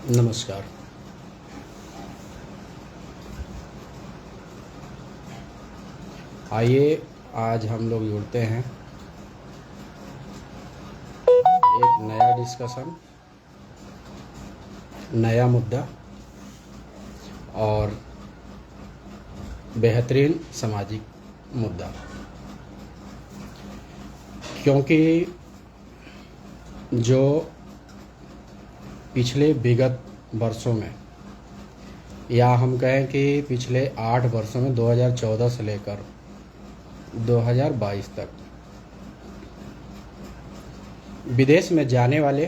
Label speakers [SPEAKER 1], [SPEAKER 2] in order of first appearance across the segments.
[SPEAKER 1] नमस्कार। आइए आज हम लोग जुड़ते हैं एक नया डिस्कशन, नया मुद्दा और बेहतरीन सामाजिक मुद्दा, क्योंकि जो पिछले विगत वर्षों में, या हम कहें कि पिछले 8 वर्षों में 2014 से लेकर 2022 तक विदेश में जाने वाले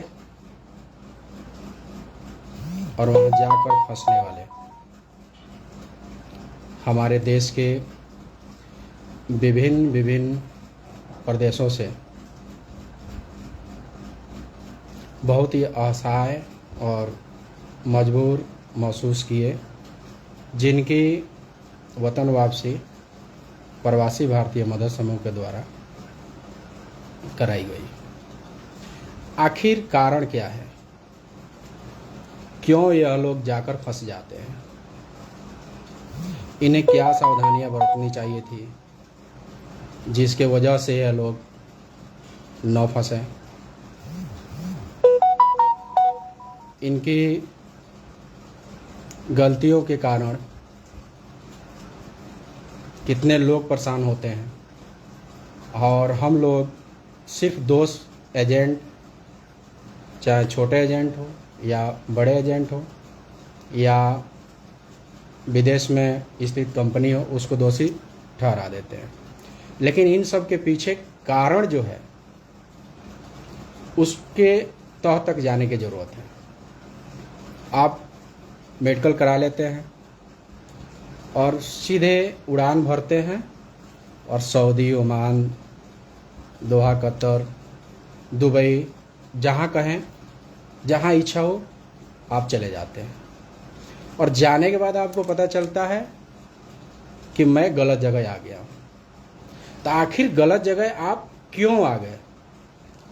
[SPEAKER 1] और वहां जाकर फंसने वाले हमारे देश के विभिन्न प्रदेशों से बहुत ही असहाय और मजबूर महसूस किए, जिनकी वतन वापसी प्रवासी भारतीय मदद समूह के द्वारा कराई गई। आखिर कारण क्या है? क्यों यह लोग जाकर फंस जाते हैं? इन्हें क्या सावधानियां बरतनी चाहिए थी जिसके वजह से यह लोग न फंसे? इनकी गलतियों के कारण कितने लोग परेशान होते हैं, और हम लोग सिर्फ दोष एजेंट, चाहे छोटे एजेंट हो या बड़े एजेंट हो या विदेश में स्थित कंपनी हो, उसको दोषी ठहरा देते हैं। लेकिन इन सब के पीछे कारण जो है उसके तह तक जाने की ज़रूरत है। आप मेडिकल करा लेते हैं और सीधे उड़ान भरते हैं और सऊदी, ओमान, दोहा, कतर, दुबई, जहाँ कहें, जहाँ इच्छा हो आप चले जाते हैं। और जाने के बाद आपको पता चलता है कि मैं गलत जगह आ गया। तो आखिर गलत जगह आप क्यों आ गए?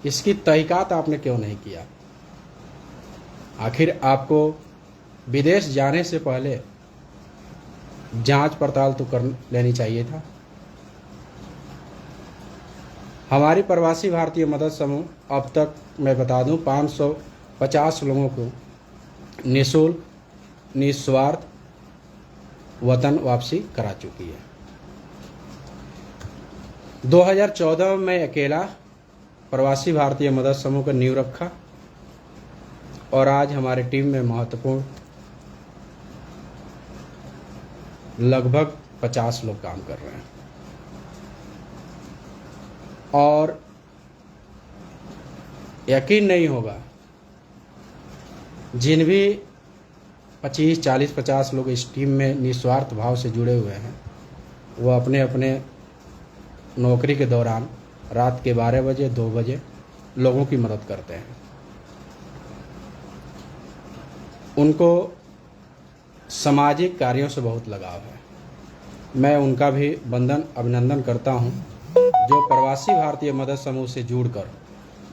[SPEAKER 1] इसकी तहकीकात आपने क्यों नहीं किया? आखिर आपको विदेश जाने से पहले जांच पड़ताल तो कर लेनी चाहिए था। हमारी प्रवासी भारतीय मदद समूह अब तक मैं बता दूं 550 लोगों को निःशुल्क, निस्वार्थ वतन वापसी करा चुकी है। 2014 में अकेला प्रवासी भारतीय मदद समूह का नींव रखा, और आज हमारी टीम में महत्वपूर्ण लगभग 50 लोग काम कर रहे हैं। और यकीन नहीं होगा, जिन भी 25, 40, 50 लोग इस टीम में निस्वार्थ भाव से जुड़े हुए हैं, वो अपने अपने नौकरी के दौरान रात के 12 बजे, 2 बजे लोगों की मदद करते हैं। उनको सामाजिक कार्यों से बहुत लगाव है। मैं उनका भी अभिनंदन करता हूं, जो प्रवासी भारतीय मदद समूह से जुड़कर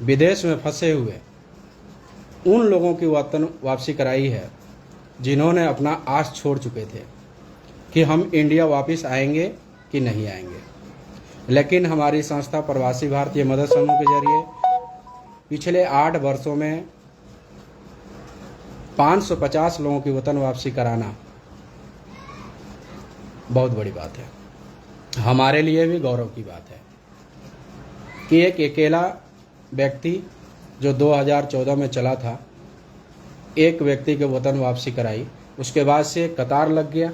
[SPEAKER 1] विदेश में फंसे हुए उन लोगों की वतन वापसी कराई है, जिन्होंने अपना आस छोड़ चुके थे कि हम इंडिया वापस आएंगे कि नहीं आएंगे। लेकिन हमारी संस्था प्रवासी भारतीय मदद समूह के जरिए पिछले 8 वर्षों में 550 लोगों की वतन वापसी कराना बहुत बड़ी बात है। हमारे लिए भी गौरव की बात है कि एक अकेला व्यक्ति जो 2014 में चला था, एक व्यक्ति के वतन वापसी कराई, उसके बाद से कतार लग गया,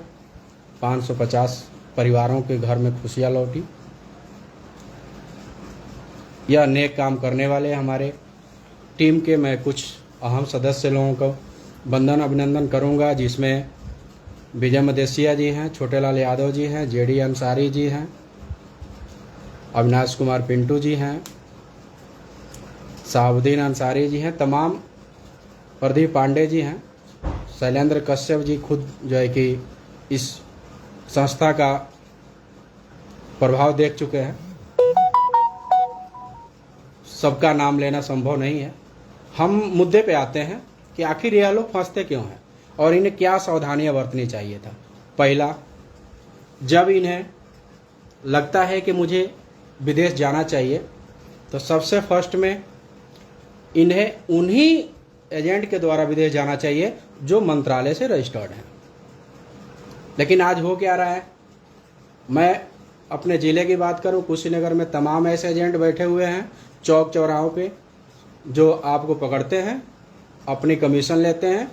[SPEAKER 1] 550 परिवारों के घर में खुशियां लौटी। यह नेक काम करने वाले हमारे टीम के मैं कुछ अहम सदस्य लोगों को अभिनंदन करूंगा, जिसमें विजय मदेशिया जी हैं, छोटेलाल यादव जी हैं, जेडी अंसारी जी हैं, अविनाश कुमार पिंटू जी हैं, साहुद्दीन अंसारी जी हैं, तमाम प्रदीप पांडे जी हैं, शैलेंद्र कश्यप जी खुद जो है कि इस संस्था का प्रभाव देख चुके हैं। सबका नाम लेना संभव नहीं है। हम मुद्दे पे आते हैं कि आखिर यह लोग फंसते क्यों हैं और इन्हें क्या सावधानियां बरतनी चाहिए था। पहला, जब इन्हें लगता है कि मुझे विदेश जाना चाहिए तो सबसे फर्स्ट में इन्हें उन्हीं एजेंट के द्वारा विदेश जाना चाहिए जो मंत्रालय से रजिस्टर्ड हैं। लेकिन आज हो क्या रहा है, मैं अपने ज़िले की बात करूं, कुशीनगर में तमाम ऐसे एजेंट बैठे हुए हैं चौक चौराहों पे जो आपको पकड़ते हैं, अपनी कमीशन लेते हैं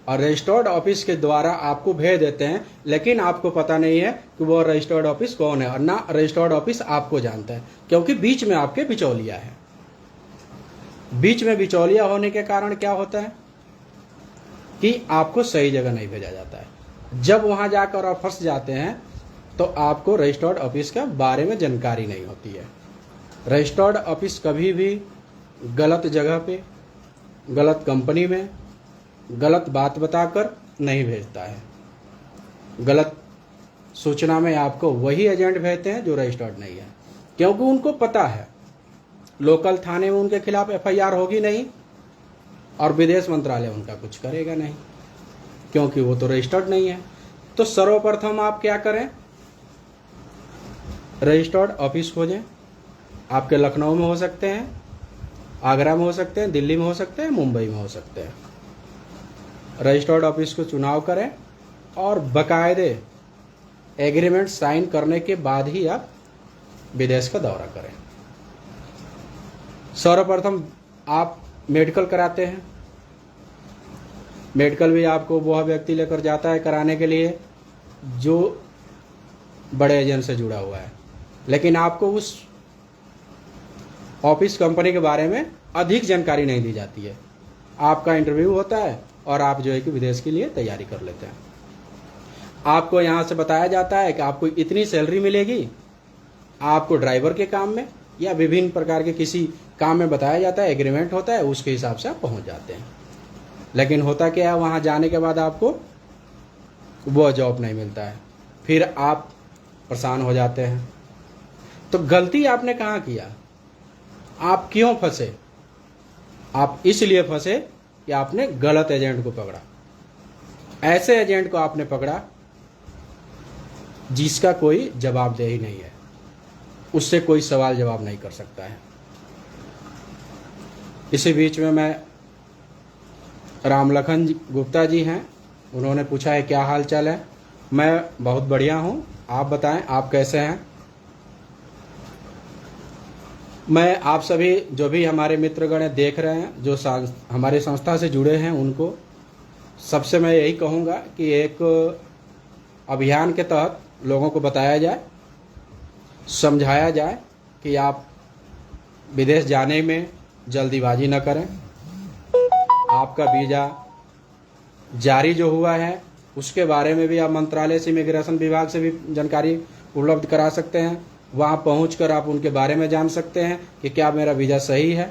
[SPEAKER 1] और रजिस्टर्ड ऑफिस के द्वारा आपको भेज देते हैं, लेकिन आपको पता नहीं है कि वो रजिस्टर्ड ऑफिस कौन है और ना रजिस्टर्ड ऑफिस आपको जानता है, क्योंकि बीच में आपके बिचौलिया है। बीच में बिचौलिया होने के कारण क्या होता है कि आपको सही जगह नहीं भेजा जाता है। जब वहां जाकर आप फंस जाते हैं तो आपको रजिस्टर्ड ऑफिस के बारे में जानकारी नहीं होती है। रजिस्टर्ड ऑफिस कभी भी गलत जगह पे, गलत कंपनी में गलत बात बताकर नहीं भेजता है। गलत सूचना में आपको वही एजेंट भेजते हैं जो रजिस्टर्ड नहीं है, क्योंकि उनको पता है लोकल थाने में उनके खिलाफ एफआईआर होगी नहीं और विदेश मंत्रालय उनका कुछ करेगा नहीं, क्योंकि वो तो रजिस्टर्ड नहीं है। तो सर्वप्रथम आप क्या करें, रजिस्टर्ड ऑफिस खोजें। आपके लखनऊ में हो सकते हैं, आगरा में हो सकते हैं, दिल्ली में हो सकते हैं, मुंबई में हो सकते हैं। रजिस्टर्ड ऑफिस को चुनाव करें और बाकायदे एग्रीमेंट साइन करने के बाद ही आप विदेश का दौरा करें। सर्वप्रथम आप मेडिकल कराते हैं। मेडिकल भी आपको वह व्यक्ति लेकर जाता है कराने के लिए जो बड़े एजेंट से जुड़ा हुआ है, लेकिन आपको उस ऑफिस कंपनी के बारे में अधिक जानकारी नहीं दी जाती है। आपका इंटरव्यू होता है और आप जो है कि विदेश के लिए तैयारी कर लेते हैं। आपको यहाँ से बताया जाता है कि आपको इतनी सैलरी मिलेगी, आपको ड्राइवर के काम में या विभिन्न प्रकार के किसी काम में बताया जाता है, एग्रीमेंट होता है, उसके हिसाब से आप पहुँच जाते हैं। लेकिन होता क्या है, वहाँ जाने के बाद आपको वो जॉब नहीं मिलता है, फिर आप परेशान हो जाते हैं। तो गलती आपने कहाँ किया, आप क्यों फंसे? आप इसलिए फंसे कि आपने गलत एजेंट को पकड़ा। ऐसे एजेंट को आपने पकड़ा जिसका कोई जवाबदेही नहीं है, उससे कोई सवाल जवाब नहीं कर सकता है। इसी बीच में मैं रामलखन गुप्ता जी हैं, उन्होंने पूछा है क्या हाल चाल है। मैं बहुत बढ़िया हूं, आप बताएं आप कैसे हैं। मैं आप सभी जो भी हमारे मित्रगण देख रहे हैं, जो हमारे संस्था से जुड़े हैं, उनको सबसे मैं यही कहूँगा कि एक अभियान के तहत लोगों को बताया जाए, समझाया जाए कि आप विदेश जाने में जल्दीबाजी न करें। आपका वीज़ा जारी जो हुआ है उसके बारे में भी आप मंत्रालय से, इमिग्रेशन विभाग से भी जानकारी उपलब्ध करा सकते हैं। वहाँ पहुंचकर आप उनके बारे में जान सकते हैं कि क्या मेरा वीज़ा सही है।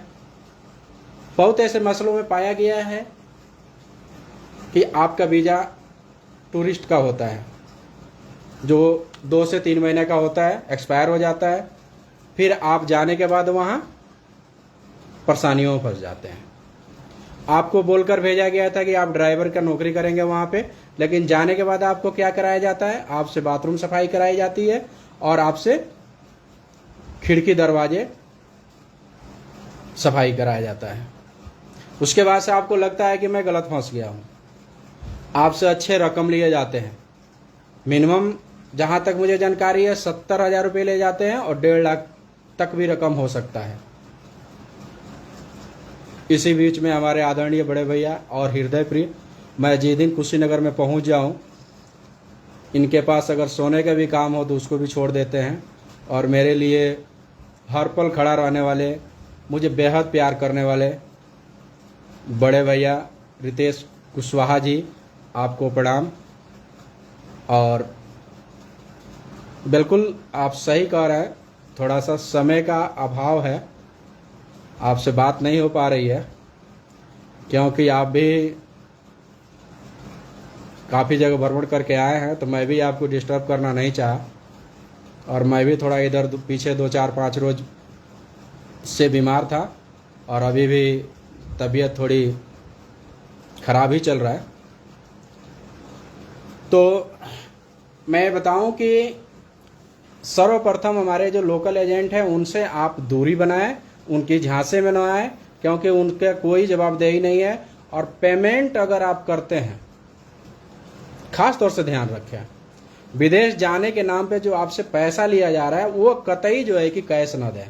[SPEAKER 1] बहुत ऐसे मसलों में पाया गया है कि आपका वीज़ा टूरिस्ट का होता है, जो 2 से 3 महीने का होता है, एक्सपायर हो जाता है, फिर आप जाने के बाद वहाँ परेशानियों में फंस जाते हैं। आपको बोलकर भेजा गया था कि आप ड्राइवर का नौकरी करेंगे वहाँ पे, लेकिन जाने के बाद आपको क्या कराया जाता है, आपसे बाथरूम सफाई कराई जाती है और आपसे खिड़की दरवाजे सफाई कराया जाता है। उसके बाद से आपको लगता है कि मैं गलत फंस गया हूँ। आपसे अच्छे रकम लिए जाते हैं, मिनिमम जहाँ तक मुझे जानकारी है 70,000 रुपये ले जाते हैं और 1.5 लाख तक भी रकम हो सकता है। इसी बीच में हमारे आदरणीय बड़े भैया और हृदय प्रिय, मैं जिस दिन कुशीनगर में पहुंच जाऊं, इनके पास अगर सोने का भी काम हो तो उसको भी छोड़ देते हैं और मेरे लिए हर पल खड़ा रहने वाले, मुझे बेहद प्यार करने वाले बड़े भैया रितेश कुशवाहा जी, आपको प्रणाम। और बिल्कुल आप सही कह रहे हैं, थोड़ा सा समय का अभाव है, आपसे बात नहीं हो पा रही है, क्योंकि आप भी काफ़ी जगह भ्रमण करके आए हैं, तो मैं भी आपको डिस्टर्ब करना नहीं चाहा। और मैं भी थोड़ा इधर पीछे 2-4-5 रोज से बीमार था और अभी भी तबीयत थोड़ी खराब ही चल रहा है। तो मैं बताऊं कि सर्वप्रथम हमारे जो लोकल एजेंट हैं उनसे आप दूरी बनाएं, उनकी झांसे में न आए, क्योंकि उनका कोई जवाबदेही नहीं है। और पेमेंट अगर आप करते हैं, खास तौर से ध्यान रखें, विदेश जाने के नाम पे जो आपसे पैसा लिया जा रहा है वो कतई जो है कि कैश ना दें,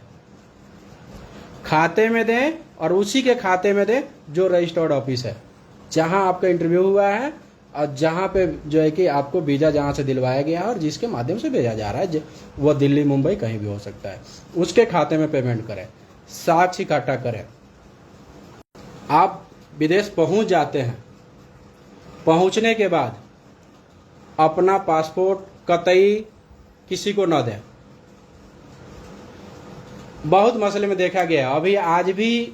[SPEAKER 1] खाते में दें, और उसी के खाते में दें जो रजिस्टर्ड ऑफिस है, जहां आपका इंटरव्यू हुआ है और जहां पे जो है कि आपको वीज़ा जहां से दिलवाया गया है और जिसके माध्यम से भेजा जा रहा है, वो दिल्ली मुंबई कहीं भी हो सकता है, उसके खाते में पेमेंट करें, साक्ष्य इकट्ठा करें। आप विदेश पहुंच जाते हैं, पहुंचने के बाद अपना पासपोर्ट कतई किसी को न दें। बहुत मसले में देखा गया, अभी आज भी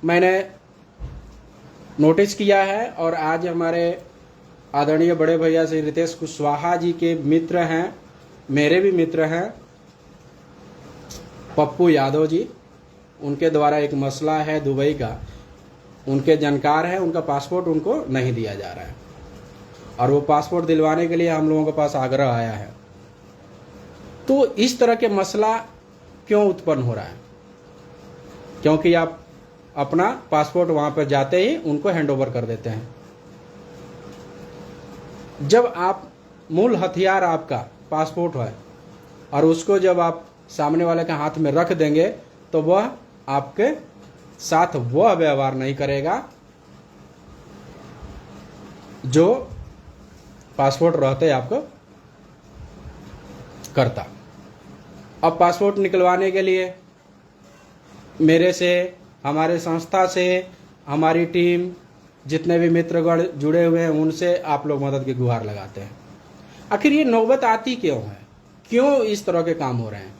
[SPEAKER 1] मैंने नोटिस किया है, और आज हमारे आदरणीय बड़े भैया श्री रितेश कुशवाहा जी के मित्र हैं, मेरे भी मित्र हैं, पप्पू यादव जी, उनके द्वारा एक मसला है दुबई का, उनके जानकार है, उनका पासपोर्ट उनको नहीं दिया जा रहा है, और वो पासपोर्ट दिलवाने के लिए हम लोगों के पास आग्रह आया है। तो इस तरह के मसला क्यों उत्पन्न हो रहा है? क्योंकि आप अपना पासपोर्ट वहां पर जाते ही उनको हैंडओवर कर देते हैं। जब आप मूल हथियार आपका पासपोर्ट है और उसको जब आप सामने वाले के हाथ में रख देंगे तो वह आपके साथ वह व्यवहार नहीं करेगा जो पासपोर्ट रहते आपको करता। अब पासपोर्ट निकलवाने के लिए मेरे से, हमारे संस्था से, हमारी टीम, जितने भी मित्रगण जुड़े हुए हैं उनसे आप लोग मदद की गुहार लगाते हैं। आखिर ये नौबत आती क्यों है? क्यों इस तरह के काम हो रहे हैं?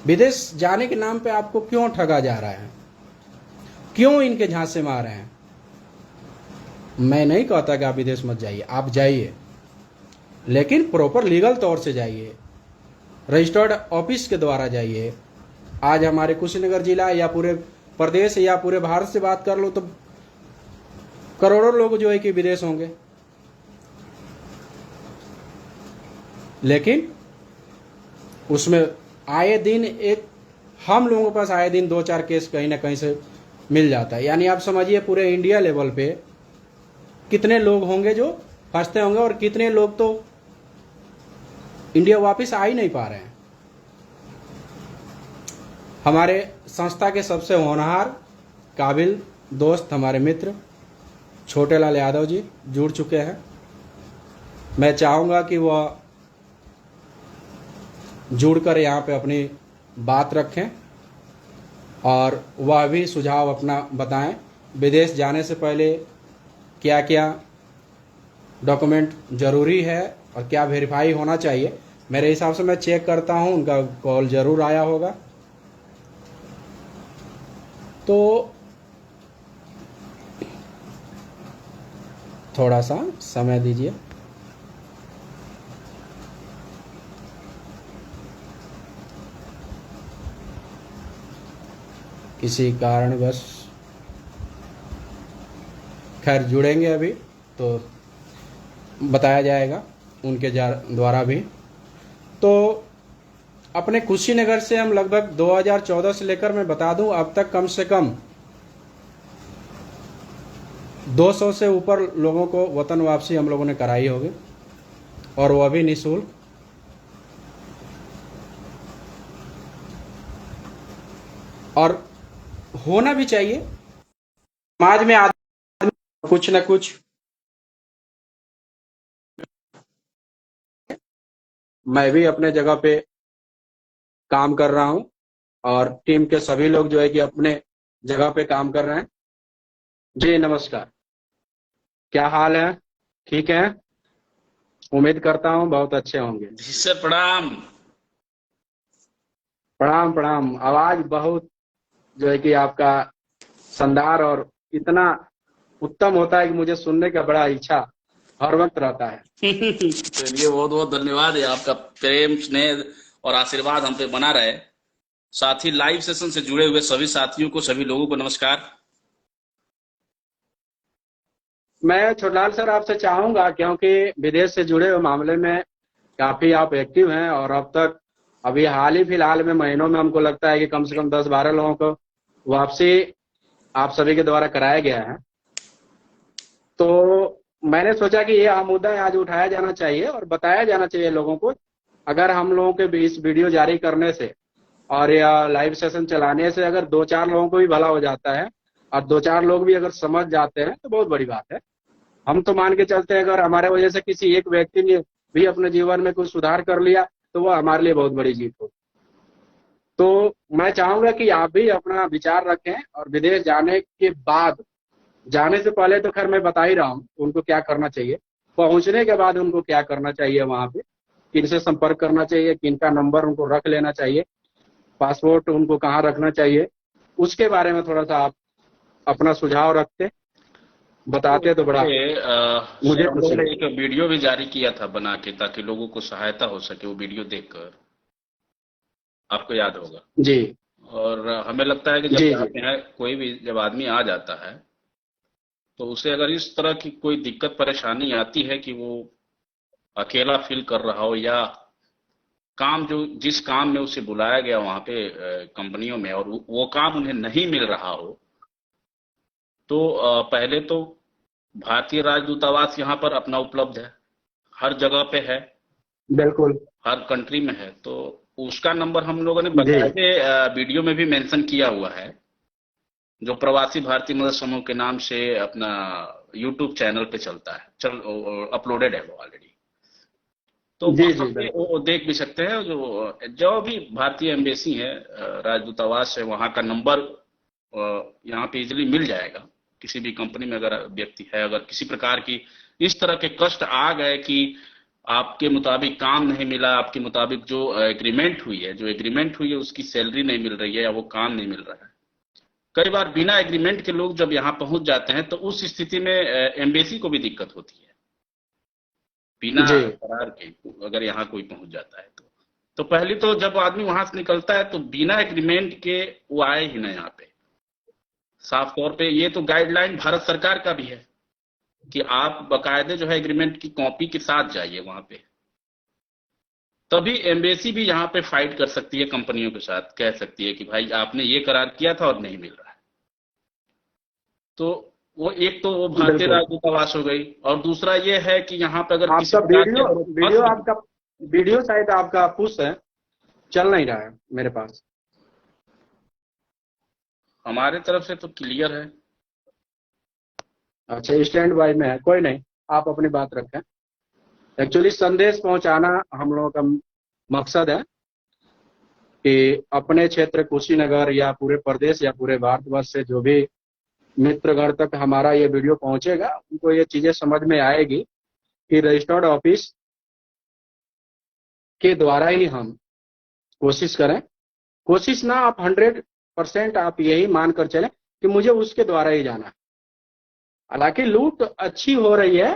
[SPEAKER 1] विदेश जाने के नाम पे आपको क्यों ठगा जा रहा है? क्यों इनके झांसे में आ रहे हैं? मैं नहीं कहता कि आप विदेश मत जाइए, आप जाइए, लेकिन प्रॉपर लीगल तौर से जाइए, रजिस्टर्ड ऑफिस के द्वारा जाइए। आज हमारे कुशीनगर जिला या पूरे प्रदेश या पूरे भारत से बात कर लो तो करोड़ों लोग जो है कि विदेश होंगे, लेकिन उसमें आए दिन हम लोगों के पास आए दिन 2-4 केस कहीं ना कहीं से मिल जाता है। यानी आप समझिए पूरे इंडिया लेवल पे कितने लोग होंगे जो फंसते होंगे, और कितने लोग तो इंडिया वापस आ ही नहीं पा रहे हैं। हमारे संस्था के सबसे होनहार काबिल दोस्त, हमारे मित्र छोटे लाल यादव जी जुड़ चुके हैं। मैं चाहूँगा कि वह जुड़कर यहाँ पे अपनी बात रखें और वह भी सुझाव अपना बताएं। विदेश जाने से पहले क्या क्या डॉक्यूमेंट ज़रूरी है और क्या वेरीफाई होना चाहिए। मेरे हिसाब से मैं चेक करता हूँ, उनका कॉल ज़रूर आया होगा। तो थोड़ा सा समय दीजिए। किसी कारणवश खैर जुड़ेंगे अभी तो बताया जाएगा उनके द्वारा भी। तो अपने कुशीनगर से हम लगभग 2014 से लेकर मैं बता दूं अब तक कम से कम 200 से ऊपर लोगों को वतन वापसी हम लोगों ने कराई होगी, और वह भी निःशुल्क। और होना भी चाहिए। समाज में आदमी कुछ न कुछ, मैं भी अपने जगह पे काम कर रहा हूं और टीम के सभी लोग जो है कि अपने जगह पे काम कर रहे हैं। जी नमस्कार, क्या हाल है? ठीक है, उम्मीद करता हूं बहुत अच्छे होंगे।
[SPEAKER 2] जी सर, प्रणाम।
[SPEAKER 1] प्रणाम प्रणाम। आवाज बहुत जो है कि आपका शानदार और इतना उत्तम होता है कि मुझे सुनने का बड़ा इच्छा हर वक्त रहता है।
[SPEAKER 2] चलिए, बहुत बहुत धन्यवाद है। आपका प्रेम, स्नेह और आशीर्वाद हम पे बना रहे। साथ ही लाइव सेशन से जुड़े हुए सभी साथियों को, सभी लोगों को नमस्कार।
[SPEAKER 1] मैं छोटलाल सर आपसे चाहूंगा, क्योंकि विदेश से जुड़े हुए मामले में काफी आप एक्टिव हैं, और अब तक अभी हाल ही फिलहाल में महीनों में हमको लगता है कि कम से कम 10-12 लोगों को वापसी आप सभी के द्वारा कराया गया है। तो मैंने सोचा कि ये मुद्दा आज उठाया जाना चाहिए और बताया जाना चाहिए लोगों को। अगर हम लोगों के इस वीडियो जारी करने से और या लाइव सेशन चलाने से अगर 2-4 लोगों को भी भला हो जाता है और 2-4 लोग भी अगर समझ जाते हैं तो बहुत बड़ी बात है। हम तो मान के चलते हैं अगर हमारे वजह से किसी एक व्यक्ति ने भी अपने जीवन में कुछ सुधार कर लिया तो वो हमारे लिए बहुत बड़ी जीत हो। तो मैं चाहूंगा कि आप भी अपना विचार रखें, और विदेश जाने के बाद, जाने से पहले तो खैर मैं बता ही रहा हूँ उनको क्या करना चाहिए, पहुंचने के बाद उनको क्या करना चाहिए, वहां पे किनसे संपर्क करना चाहिए, किनका नंबर उनको रख लेना चाहिए, पासपोर्ट उनको कहाँ रखना चाहिए, उसके बारे में थोड़ा सा आप अपना सुझाव रखते बताते तो बड़ा मुझे
[SPEAKER 2] सर, हम
[SPEAKER 1] खुशी
[SPEAKER 2] लोगों ने
[SPEAKER 1] होगी।
[SPEAKER 2] एक वीडियो भी जारी किया था बना के, ताकि लोगों को सहायता हो सके वो वीडियो देखकर, आपको याद होगा।
[SPEAKER 1] जी
[SPEAKER 2] और हमें लगता है कि जब
[SPEAKER 1] जी जी।
[SPEAKER 2] जाते हैं, कोई भी जब आदमी आ जाता है तो उसे अगर इस तरह की कोई दिक्कत परेशानी आती है कि वो अकेला फील कर रहा हो, या काम जो जिस काम में उसे बुलाया गया वहां पे कंपनियों में, और वो काम उन्हें नहीं मिल रहा हो, तो पहले तो भारतीय राजदूतावास यहाँ पर अपना उपलब्ध है, हर जगह पे है,
[SPEAKER 1] बिल्कुल।
[SPEAKER 2] हर कंट्री में है। तो उसका नंबर हम लोगों ने
[SPEAKER 1] जी
[SPEAKER 2] बकायदे वीडियो में भी मेंशन किया हुआ है, जो प्रवासी भारतीय मदद समूह के नाम से अपना यूट्यूब चैनल पे चलता है, अपलोडेड है वो ऑलरेडी। तो
[SPEAKER 1] जी
[SPEAKER 2] वहां
[SPEAKER 1] जी
[SPEAKER 2] पे
[SPEAKER 1] बिल्कुल।
[SPEAKER 2] वो देख भी सकते हैं, जो जो भी भारतीय एम्बेसी है, राजदूतावास है, वहां का नंबर यहाँ पे इजिली मिल जाएगा। किसी भी कंपनी में अगर व्यक्ति है, अगर किसी प्रकार की इस तरह के कष्ट आ गए कि आपके मुताबिक काम नहीं मिला, आपके मुताबिक जो एग्रीमेंट हुई है उसकी सैलरी नहीं मिल रही है, या वो काम नहीं मिल रहा है। कई बार बिना एग्रीमेंट के लोग जब यहाँ पहुंच जाते हैं तो उस स्थिति में एम्बेसी को भी दिक्कत होती है, बिना
[SPEAKER 1] जी
[SPEAKER 2] करार के अगर यहाँ कोई पहुंच जाता है तो पहले तो जब आदमी वहां से निकलता है तो बिना एग्रीमेंट के वो आए ही ना यहाँ पे। साफ तौर पे ये तो गाइडलाइन भारत सरकार का भी है कि आप बकायदे जो है एग्रीमेंट की कॉपी के साथ जाइए वहां पे, तभी एम्बेसी भी यहाँ पे फाइट कर सकती है कंपनियों के साथ, कह सकती है कि भाई आपने ये करार किया था और नहीं मिल रहा है। तो वो एक तो वो भारतीय
[SPEAKER 1] बिल्कुल।
[SPEAKER 2] राजदूतावास हो गई, और दूसरा ये है कि यहाँ पे अगर किसी
[SPEAKER 1] आपका
[SPEAKER 2] प्रकार के
[SPEAKER 1] वीडियो
[SPEAKER 2] अगर वो
[SPEAKER 1] वीडियो
[SPEAKER 2] फंस गए।
[SPEAKER 1] आपका वीडियो शायद आपका पुश है, चल नहीं रहा है मेरे पास।
[SPEAKER 2] हमारे तरफ से तो क्लियर है।
[SPEAKER 1] अच्छा, स्टैंड बाय में है, कोई नहीं, आप अपनी बात रखें। एक्चुअली संदेश पहुंचाना हम लोगों का मकसद है कि अपने क्षेत्र कुशीनगर या पूरे प्रदेश या पूरे भारतवर्ष से जो भी मित्रगण तक हमारा ये वीडियो पहुंचेगा उनको ये चीजें समझ में आएगी कि रजिस्टर्ड ऑफिस के द्वारा ही हम कोशिश करें। कोशिश ना, आप 100% आप यही मानकर चलें कि मुझे उसके द्वारा ही जाना है। हालांकि लूट अच्छी हो रही है,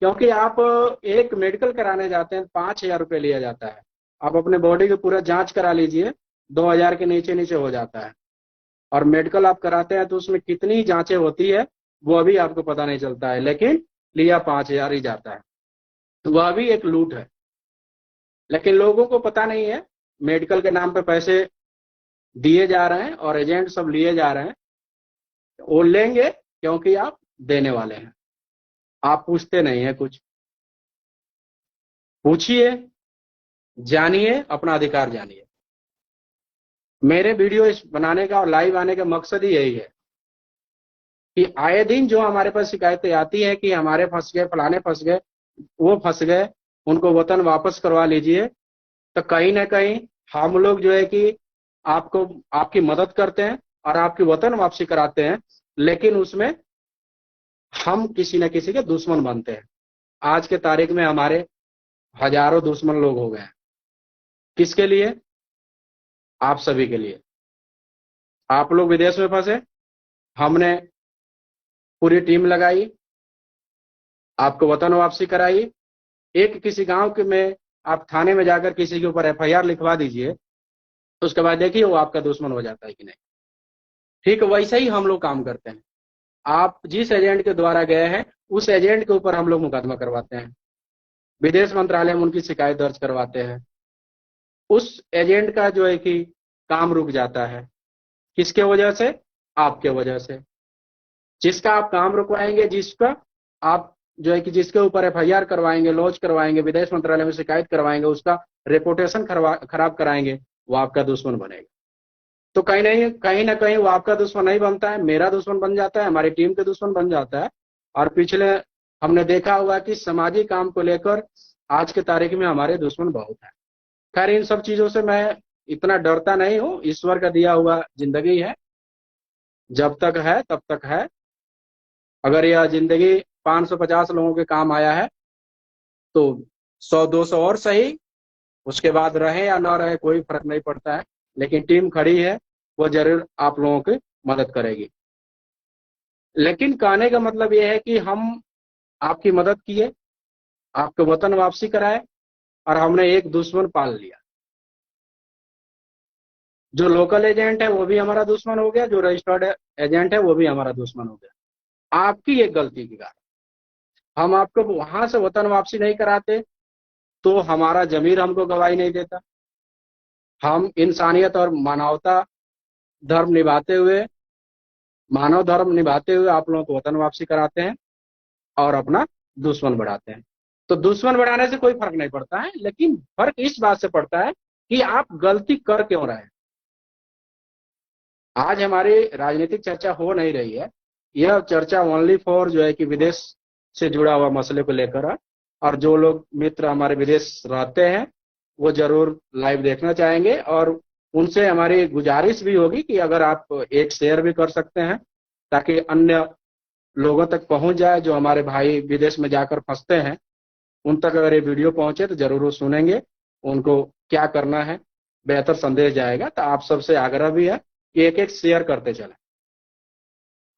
[SPEAKER 1] क्योंकि आप एक मेडिकल कराने जाते हैं 5,000 रुपये लिया जाता है। आप अपने बॉडी की पूरा जांच करा लीजिए, 2,000 के नीचे नीचे हो जाता है। और मेडिकल आप कराते हैं तो उसमें कितनी जांचें होती है वो अभी आपको पता नहीं चलता है, लेकिन लिया 5,000 ही जाता है। तो वह भी एक लूट है, लेकिन लोगों को पता नहीं है। मेडिकल के नाम पे पैसे दिए जा रहे हैं और एजेंट सब लिए जा रहे हैं। वो लेंगे क्योंकि आप देने वाले हैं, आप पूछते नहीं है कुछ। पूछिए, जानिए, अपना अधिकार जानिए। मेरे वीडियो इस बनाने का और लाइव आने का मकसद ही यही है कि आए दिन जो हमारे पास शिकायतें आती है कि हमारे फंस गए, फलाने फंस गए, वो फंस गए, उनको वतन वापस करवा लीजिए, तो कहीं ना कहीं हम लोग जो है कि आपको आपकी मदद करते हैं और आपकी वतन वापसी कराते हैं, लेकिन उसमें हम किसी न किसी के दुश्मन बनते हैं। आज के तारीख में हमारे हजारों दुश्मन लोग हो गए हैं। किसके लिए? आप सभी के लिए। आप लोग विदेश में फंसे, हमने पूरी टीम लगाई, आपको वतन वापसी कराई। एक किसी गांव के में आप थाने में जाकर किसी के ऊपर एफआईआर लिखवा दीजिए, तो उसके बाद देखिए वो आपका दुश्मन हो जाता है कि नहीं। ठीक वैसे ही हम लोग काम करते हैं। आप जिस एजेंट के द्वारा गए हैं उस एजेंट के ऊपर हम लोग मुकदमा करवाते हैं, विदेश मंत्रालय में उनकी शिकायत दर्ज करवाते हैं। उस एजेंट का जो है कि काम रुक जाता है। किसके वजह से? आपके वजह से। जिसका आप काम रुकवाएंगे, जिसका आप जो है कि जिसके ऊपर एफआईआर करवाएंगे, लॉन्च करवाएंगे, विदेश मंत्रालय में शिकायत करवाएंगे, उसका रेपुटेशन खराब कराएंगे, वो आपका दुश्मन बनेगा। तो कहीं ना कहीं वो आपका दुश्मन नहीं बनता है, मेरा दुश्मन बन जाता है, हमारी टीम के दुश्मन बन जाता है। और पिछले हमने देखा हुआ कि सामाजिक काम को लेकर आज के तारीख में हमारे दुश्मन बहुत है। खैर, इन सब चीजों से मैं इतना डरता नहीं हूँ, ईश्वर का दिया हुआ जिंदगी है, जब तक है तब तक है। अगर यह जिंदगी 550 लोगों के काम आया है तो 100-200 और सही, उसके बाद रहे या ना रहे कोई फर्क नहीं पड़ता है। लेकिन टीम खड़ी है, वो जरूर आप लोगों की मदद करेगी। लेकिन कहने का मतलब यह है कि हम आपकी मदद किए, आपको वतन वापसी कराए, और हमने एक दुश्मन पाल लिया। जो लोकल एजेंट है वो भी हमारा दुश्मन हो गया, जो रजिस्टर्ड एजेंट है वो भी हमारा दुश्मन हो गया, आपकी एक गलती के कारण। हम आपको वहां से वतन वापसी नहीं कराते तो हमारा जमीर हमको गवाही नहीं देता। हम इंसानियत और मानवता धर्म निभाते हुए, मानव धर्म निभाते हुए आप लोगों को वतन वापसी कराते हैं और अपना दुश्मन बढ़ाते हैं। तो दुश्मन बढ़ाने से कोई फर्क नहीं पड़ता है, लेकिन फर्क इस बात से पड़ता है कि आप गलती कर क्यों रहे हैं। आज हमारी राजनीतिक चर्चा हो नहीं रही है, यह चर्चा ओनली फॉर जो है कि विदेश से जुड़ा हुआ मसले को लेकर है। और जो लोग मित्र हमारे विदेश रहते हैं वो जरूर लाइव देखना चाहेंगे, और उनसे हमारी गुजारिश भी होगी कि अगर आप एक शेयर भी कर सकते हैं ताकि अन्य लोगों तक पहुंच जाए, जो हमारे भाई विदेश में जाकर फंसते हैं, उन तक अगर ये वीडियो पहुंचे तो जरूर वो सुनेंगे, उनको क्या करना है, बेहतर संदेश जाएगा। तो आप सबसे आग्रह भी है कि एक एक शेयर करते चलें।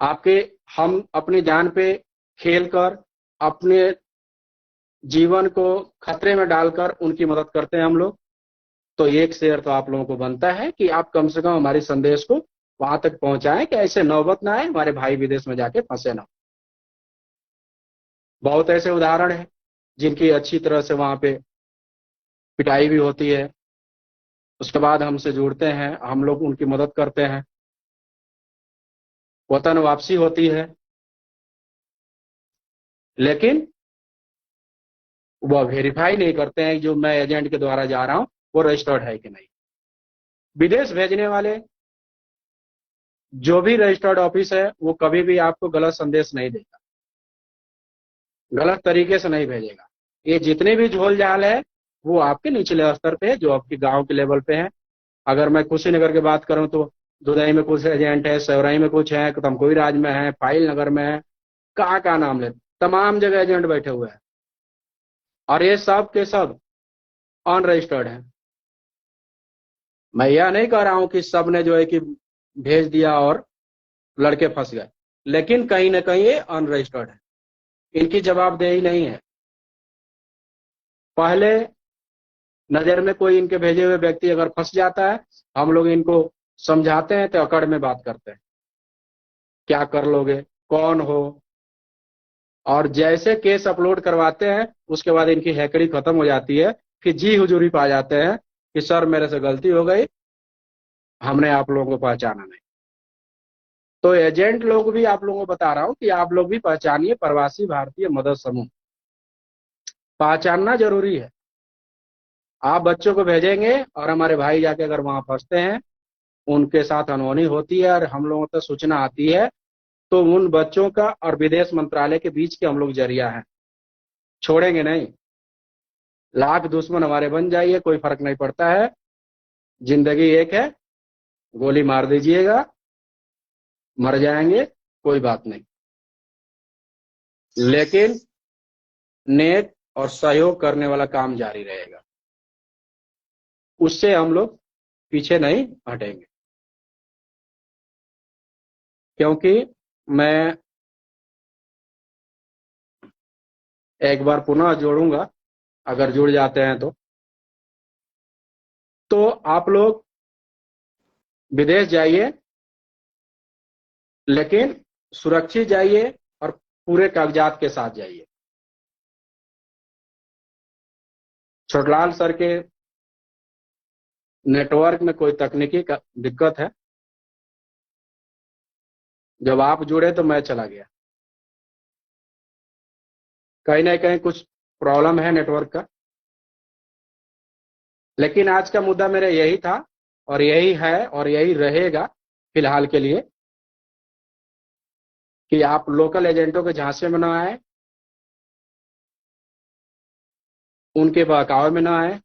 [SPEAKER 1] आपके हम अपनी जान पे खेलकर, अपने जीवन को खतरे में डालकर उनकी मदद करते हैं हम लोग। तो एक शेयर तो आप लोगों को बनता है कि आप कम से कम हमारे संदेश को वहां तक पहुंचाएं कि ऐसे नौबत ना आए, हमारे भाई विदेश में जाके फंसे ना। बहुत ऐसे उदाहरण हैं जिनकी अच्छी तरह से वहां पे पिटाई भी होती है, उसके बाद हमसे जुड़ते हैं, हम लोग उनकी मदद करते हैं, वतन वापसी होती है, लेकिन वह वेरीफाई नहीं करते हैं जो मैं एजेंट के द्वारा जा रहा हूं वो रजिस्टर्ड है कि नहीं। विदेश भेजने वाले जो भी रजिस्टर्ड ऑफिस है वो कभी भी आपको गलत संदेश नहीं देगा, गलत तरीके से नहीं भेजेगा। ये जितने भी झोल झाल है वो आपके निचले स्तर पे है, जो आपके गांव के लेवल पे है। अगर मैं कुशीनगर की बात करूं तो दुधई में कुछ एजेंट है, सेवराई में कुछ है, तमकोई राज में है, फाइल नगर में है, कहाँ नाम ले, तमाम जगह एजेंट बैठे हुए हैं, और ये सब के सब अनरजिस्टर्ड है। मैं यह नहीं कह रहा हूं कि सब ने जो है कि भेज दिया और लड़के फंस गए, लेकिन कहीं ना कहीं ये अनरजिस्टर्ड है, इनकी जवाबदेही नहीं है। पहले नजर में कोई इनके भेजे हुए व्यक्ति अगर फंस जाता है, हम लोग इनको समझाते हैं तो अकड़ में बात करते हैं, क्या कर लोगे, कौन हो, और जैसे केस अपलोड करवाते हैं उसके बाद इनकी हैकड़ी खत्म हो जाती है कि जी हुजूरी पा जाते हैं कि सर मेरे से गलती हो गई, हमने आप लोगों को पहचाना नहीं। तो एजेंट लोग भी आप लोगों को बता रहा हूं कि आप लोग भी पहचानिए, प्रवासी भारतीय मदद समूह पहचानना जरूरी है। आप बच्चों को भेजेंगे और हमारे भाई जाके अगर वहां फंसते हैं, उनके साथ अनहोनी होती है और हम लोगों तक सूचना आती है, तो उन बच्चों का और विदेश मंत्रालय के बीच के हम लोग जरिया हैं, छोड़ेंगे नहीं। लाख दुश्मन हमारे बन जाइए, कोई फर्क नहीं पड़ता है, जिंदगी एक है, गोली मार दीजिएगा, मर जाएंगे, कोई बात नहीं। लेकिन नेक और सहयोग करने वाला काम जारी रहेगा, उससे हम लोग पीछे नहीं हटेंगे। क्योंकि मैं एक बार पुनः जोड़ूंगा, अगर जुड़ जाते हैं तो आप लोग विदेश जाइए, लेकिन सुरक्षित जाइए और पूरे कागजात के साथ जाइए। छोटलाल सर के नेटवर्क में कोई तकनीकी दिक्कत है, जब आप जुड़े तो मैं चला गया। कहीं ना कहीं कुछ प्रॉब्लम है नेटवर्क का, लेकिन आज का मुद्दा मेरा यही था और यही है और यही रहेगा फिलहाल के लिए, कि आप लोकल एजेंटों के झांसे में न आए, उनके बहकावे में न आए।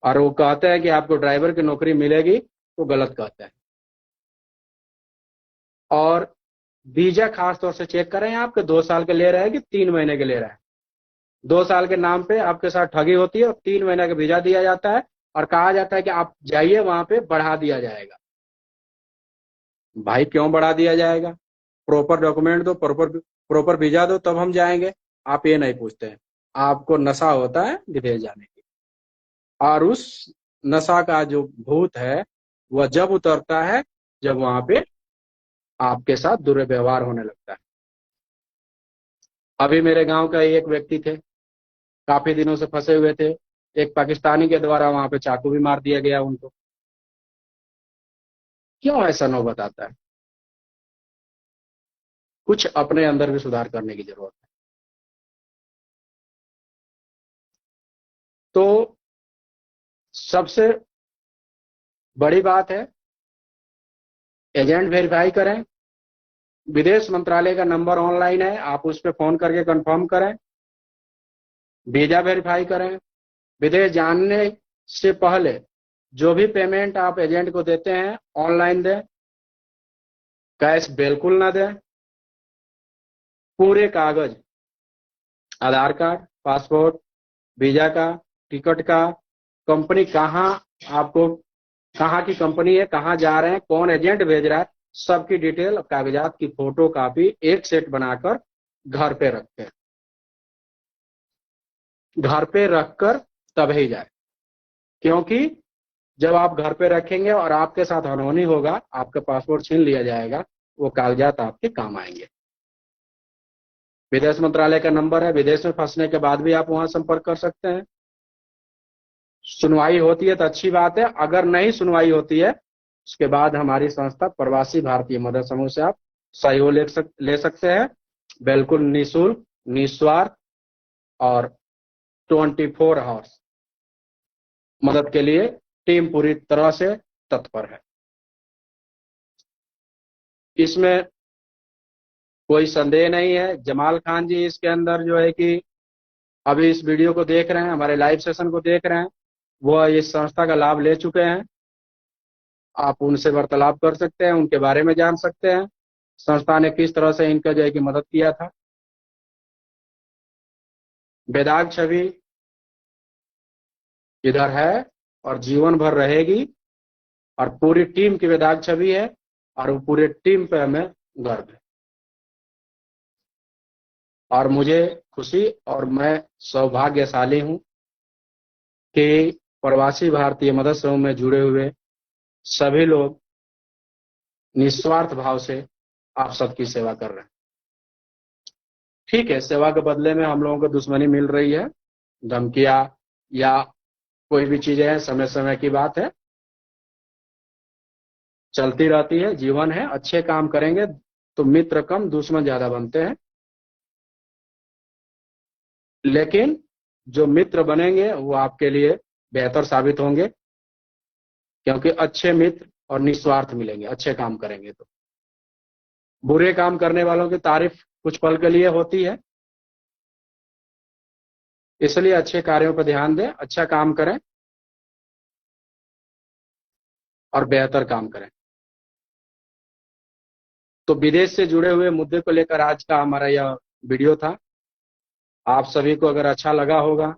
[SPEAKER 1] और वो कहते हैं कि आपको ड्राइवर की नौकरी मिलेगी, तो गलत कहते हैं। और वीजा खास तौर से चेक करें, आपके 2 साल के ले रहे हैं कि 3 महीने के ले रहे हैं। 2 साल के नाम पे आपके साथ ठगी होती है और 3 महीने का वीजा दिया जाता है और कहा जाता है कि आप जाइए, वहां पे बढ़ा दिया जाएगा। भाई क्यों बढ़ा दिया जाएगा? प्रॉपर डॉक्यूमेंट दो, प्रॉपर वीजा दो, तब हम जाएंगे। आप ये नहीं पूछते हैं। आपको नशा होता है विदेश जाने की, और उस नशा का जो भूत है वह जब उतरता है जब वहां पे आपके साथ दुर्व्यवहार होने लगता है। अभी मेरे गांव का एक व्यक्ति थे, काफी दिनों से फंसे हुए थे। एक पाकिस्तानी के द्वारा वहां पे चाकू भी मार दिया गया उनको। क्यों ऐसा नौबत आता है? कुछ अपने अंदर भी सुधार करने की जरूरत है। तो सबसे बड़ी बात है, एजेंट वेरीफाई करें। विदेश मंत्रालय का नंबर ऑनलाइन है, आप उस पर फोन करके कंफर्म करें। वीजा वेरीफाई करें। विदेश जाने से पहले जो भी पेमेंट आप एजेंट को देते हैं ऑनलाइन दें, कैश बिल्कुल ना दें। पूरे कागज, आधार कार्ड, पासपोर्ट, वीजा का, टिकट का, कंपनी कहाँ, आपको कहाँ की कंपनी है, कहाँ जा रहे हैं, कौन एजेंट भेज रहा है, सबकी डिटेल, कागजात की फोटो कॉपी एक सेट बनाकर घर पे रखते हैं। घर पे रखकर तब ही जाए, क्योंकि जब आप घर पे रखेंगे और आपके साथ अनहोनी होगा, आपका पासपोर्ट छीन लिया जाएगा, वो कागजात आपके काम आएंगे। विदेश मंत्रालय का नंबर है, विदेश में फंसने के बाद भी आप वहां संपर्क कर सकते हैं। सुनवाई होती है तो अच्छी बात है, अगर नहीं सुनवाई होती है उसके बाद हमारी संस्था प्रवासी भारतीय मदद समूह से आप सहयोग ले सकते हैं, बिल्कुल निःशुल्क, निस्वार्थ और 24 आवर्स मदद के लिए टीम पूरी तरह से तत्पर है। इसमें कोई संदेह नहीं है। जमाल खान जी इसके अंदर जो है कि अभी इस वीडियो को देख रहे हैं, हमारे लाइव सेशन को देख रहे हैं, वो इस संस्था का लाभ ले चुके हैं। आप उनसे वार्तालाप कर सकते हैं, उनके बारे में जान सकते हैं, संस्था ने किस तरह से इनका जो है कि मदद किया था। बेदाग छवि इधर है और जीवन भर रहेगी, और पूरी टीम की बेदाग छवि है, और वो पूरे टीम पे हमें गर्व है। और मुझे खुशी और मैं सौभाग्यशाली हूं कि प्रवासी भारतीय मदद समूह में जुड़े हुए सभी लोग निस्वार्थ भाव से आप सबकी सेवा कर रहे हैं। ठीक है, सेवा के बदले में हम लोगों को दुश्मनी मिल रही है, धमकियां या कोई भी चीजें हैं, समय समय की बात है, चलती रहती है, जीवन है। अच्छे काम करेंगे तो मित्र कम दुश्मन ज्यादा बनते हैं, लेकिन जो मित्र बनेंगे वो आपके लिए बेहतर साबित होंगे, क्योंकि अच्छे मित्र और निस्वार्थ मिलेंगे अच्छे काम करेंगे तो। बुरे काम करने वालों की तारीफ कुछ पल के लिए होती है, इसलिए अच्छे कार्यों पर ध्यान दें, अच्छा काम करें और बेहतर काम करें। तो विदेश से जुड़े हुए मुद्दे को लेकर आज का हमारा यह वीडियो था। आप सभी को अगर अच्छा लगा होगा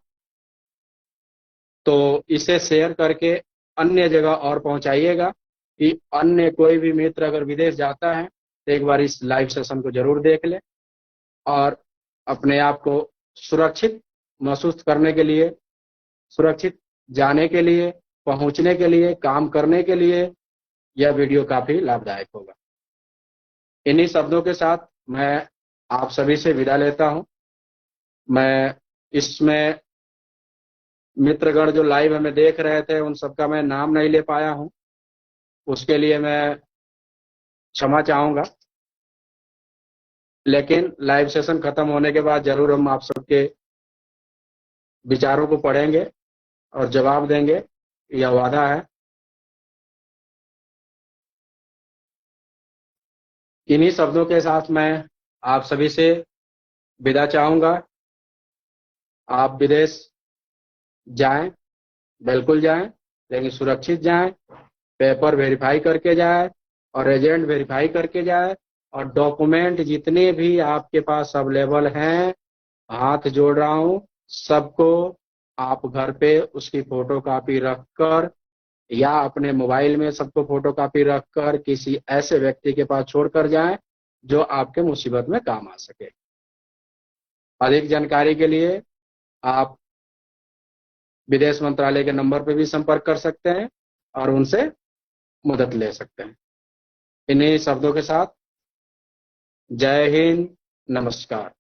[SPEAKER 1] तो इसे शेयर करके अन्य जगह और पहुंचाइएगा, कि अन्य कोई भी मित्र अगर विदेश जाता है तो एक बार इस लाइव सेशन को जरूर देख ले, और अपने आप को सुरक्षित महसूस करने के लिए, सुरक्षित जाने के लिए, पहुंचने के लिए, काम करने के लिए यह वीडियो काफी लाभदायक होगा। इन्हीं शब्दों के साथ मैं आप सभी से विदा लेता हूं। मैं इसमें मित्रगण जो लाइव हमें देख रहे थे उन सबका मैं नाम नहीं ले पाया हूं, उसके लिए मैं क्षमा चाहूंगा। लेकिन लाइव सेशन खत्म होने के बाद जरूर हम आप सबके विचारों को पढ़ेंगे और जवाब देंगे, यह वादा है। इन्हीं शब्दों के साथ मैं आप सभी से विदा चाहूंगा। आप विदेश जाएं, बिल्कुल जाएं, लेकिन सुरक्षित जाएं, पेपर वेरीफाई करके जाएं और एजेंट वेरीफाई करके जाएं, और डॉक्यूमेंट जितने भी आपके पास अवेलेबल हैं, हाथ जोड़ रहा हूं सबको, आप घर पे उसकी फोटो कॉपी रखकर या अपने मोबाइल में सबको फोटो कॉपी रखकर किसी ऐसे व्यक्ति के पास छोड़कर जाएं जो आपके मुसीबत में काम आ सके। अधिक जानकारी के लिए आप विदेश मंत्रालय के नंबर पर भी संपर्क कर सकते हैं और उनसे मदद ले सकते हैं। इन्हीं शब्दों के साथ जय हिंद, नमस्कार।